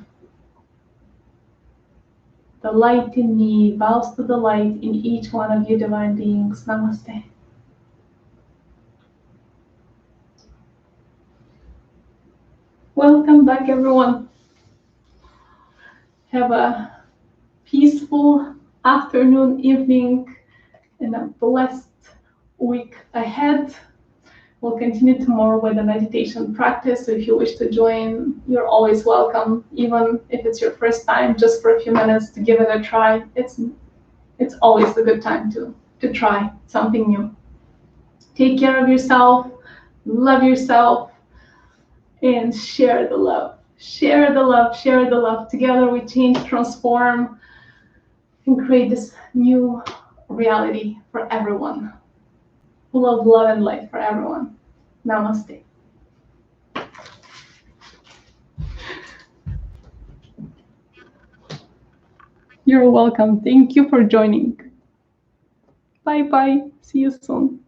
The light in me bows to the light in each one of you divine beings. Namaste. Welcome back, everyone. Have a peaceful afternoon, evening, and a blessed week ahead. We'll continue tomorrow with a meditation practice. So if you wish to join, you're always welcome, even if it's your first time, just for a few minutes to give it a try. It's always a good time to try something new. Take care of yourself, love yourself, and share the love. Share the love, share the love. Together we change, transform, and create this new reality for everyone. Full of love and light for everyone. Namaste. You're welcome. Thank you for joining. Bye bye. See you soon.